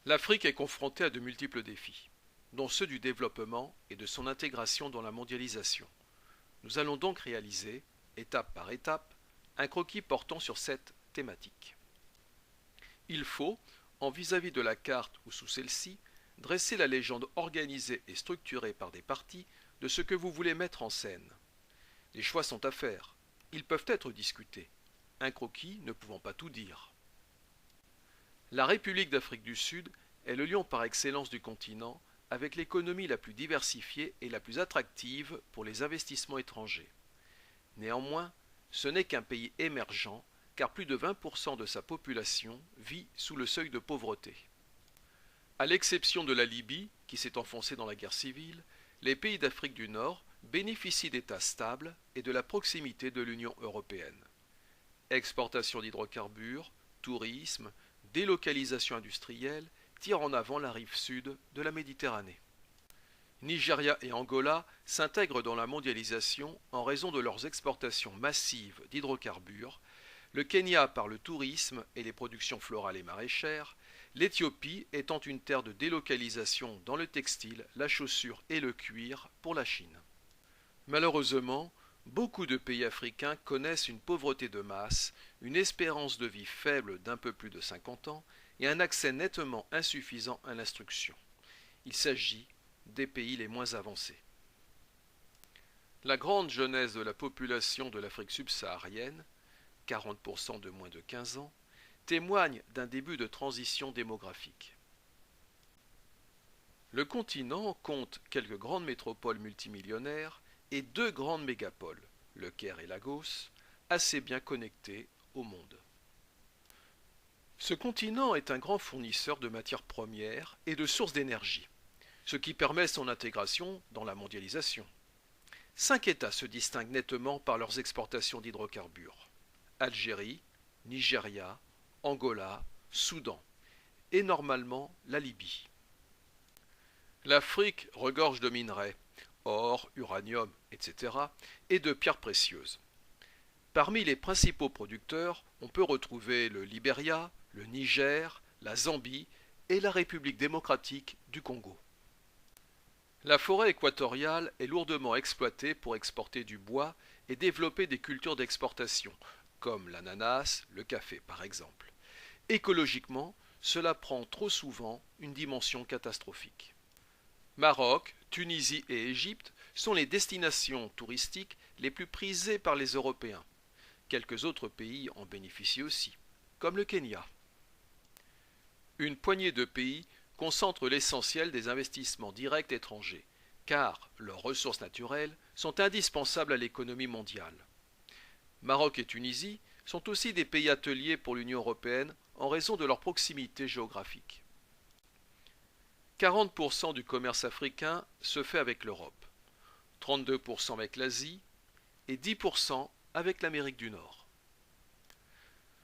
L'Afrique est confrontée à de multiples défis, dont ceux du développement et de son intégration dans la mondialisation. Nous allons donc réaliser, étape par étape, un croquis portant sur cette thématique. Il faut, en vis-à-vis de la carte ou sous celle-ci, dresser la légende organisée et structurée par des parties de ce que vous voulez mettre en scène. Les choix sont à faire. Ils peuvent être discutés. Un croquis ne pouvant pas tout dire. La République d'Afrique du Sud est le lion par excellence du continent, avec l'économie la plus diversifiée et la plus attractive pour les investissements étrangers. Néanmoins, ce n'est qu'un pays émergent, car plus de 20% de sa population vit sous le seuil de pauvreté. À l'exception de la Libye, qui s'est enfoncée dans la guerre civile, les pays d'Afrique du Nord bénéficient d'États stables et de la proximité de l'Union européenne. Exportation d'hydrocarbures, tourisme, délocalisation industrielle tirent en avant la rive sud de la Méditerranée. Nigeria et Angola s'intègrent dans la mondialisation en raison de leurs exportations massives d'hydrocarbures, le Kenya par le tourisme et les productions florales et maraîchères, l'Éthiopie étant une terre de délocalisation dans le textile, la chaussure et le cuir pour la Chine. Malheureusement, beaucoup de pays africains connaissent une pauvreté de masse, une espérance de vie faible d'un peu plus de 50 ans et un accès nettement insuffisant à l'instruction. Il s'agit des pays les moins avancés. La grande jeunesse de la population de l'Afrique subsaharienne, 40% de moins de 15 ans, témoigne d'un début de transition démographique. Le continent compte quelques grandes métropoles multimillionnaires et deux grandes mégapoles, le Caire et Lagos, assez bien connectées au monde. Ce continent est un grand fournisseur de matières premières et de sources d'énergie, ce qui permet son intégration dans la mondialisation. 5 États se distinguent nettement par leurs exportations d'hydrocarbures: Algérie, Nigeria, Angola, Soudan, et normalement la Libye. L'Afrique regorge de minerais, or, uranium, etc., et de pierres précieuses. Parmi les principaux producteurs, on peut retrouver le Libéria, le Niger, la Zambie et la République démocratique du Congo. La forêt équatoriale est lourdement exploitée pour exporter du bois et développer des cultures d'exportation, comme l'ananas, le café par exemple. Écologiquement, cela prend trop souvent une dimension catastrophique. Maroc, Tunisie et Égypte sont les destinations touristiques les plus prisées par les Européens. Quelques autres pays en bénéficient aussi, comme le Kenya. Une poignée de pays concentre l'essentiel des investissements directs étrangers, car leurs ressources naturelles sont indispensables à l'économie mondiale. Maroc et Tunisie sont aussi des pays ateliers pour l'Union européenne en raison de leur proximité géographique. 40% du commerce africain se fait avec l'Europe, 32% avec l'Asie et 10% avec l'Amérique du Nord.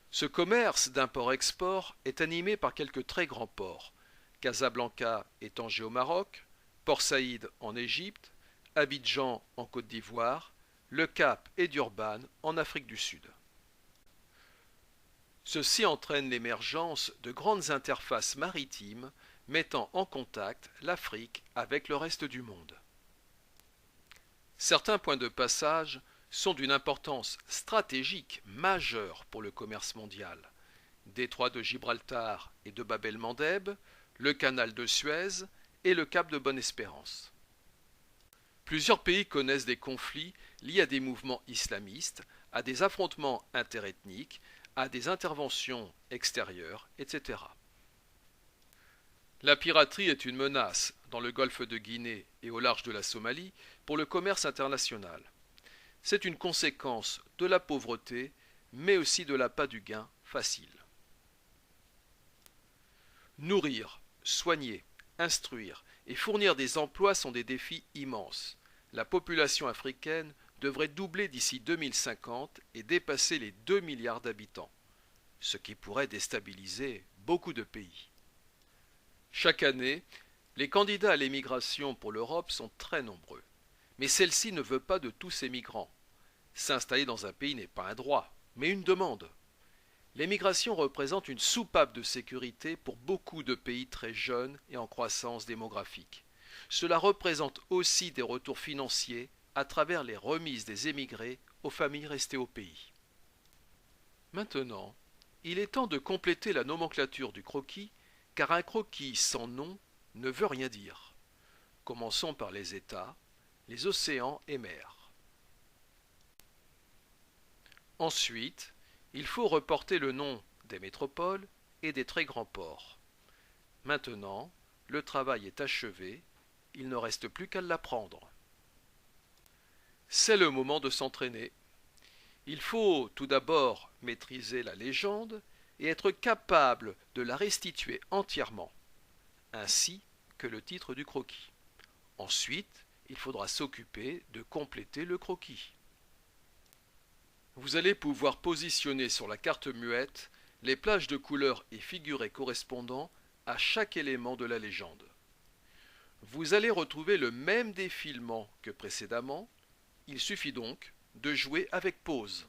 Ce commerce d'import-export est animé par quelques très grands ports: Casablanca et Tanger au Maroc, Port Saïd en Égypte, Abidjan en Côte d'Ivoire, Le Cap et Durban en Afrique du Sud. Ceci entraîne l'émergence de grandes interfaces maritimes mettant en contact l'Afrique avec le reste du monde. Certains points de passage sont d'une importance stratégique majeure pour le commerce mondial: détroit de Gibraltar et de Bab el-Mandeb, le canal de Suez et le cap de Bonne-Espérance. Plusieurs pays connaissent des conflits liés à des mouvements islamistes, à des affrontements interethniques, à des interventions extérieures, etc. La piraterie est une menace dans le golfe de Guinée et au large de la Somalie pour le commerce international. C'est une conséquence de la pauvreté, mais aussi de l'appât du gain facile. Nourrir, soigner, instruire et fournir des emplois sont des défis immenses. La population africaine devrait doubler d'ici 2050 et dépasser les 2 milliards d'habitants, ce qui pourrait déstabiliser beaucoup de pays. Chaque année, les candidats à l'émigration pour l'Europe sont très nombreux, mais celle-ci ne veut pas de tous ces migrants. S'installer dans un pays n'est pas un droit, mais une demande. L'émigration représente une soupape de sécurité pour beaucoup de pays très jeunes et en croissance démographique. Cela représente aussi des retours financiers à travers les remises des émigrés aux familles restées au pays. Maintenant, il est temps de compléter la nomenclature du croquis, car un croquis sans nom ne veut rien dire. Commençons par les États, les océans et mers. Ensuite, il faut reporter le nom des métropoles et des très grands ports. Maintenant, le travail est achevé, il ne reste plus qu'à l'apprendre. C'est le moment de s'entraîner. Il faut tout d'abord maîtriser la légende et être capable de la restituer entièrement, ainsi que le titre du croquis. Ensuite, il faudra s'occuper de compléter le croquis. Vous allez pouvoir positionner sur la carte muette les plages de couleurs et figurés correspondant à chaque élément de la légende. Vous allez retrouver le même défilement que précédemment, il suffit donc de jouer avec pause.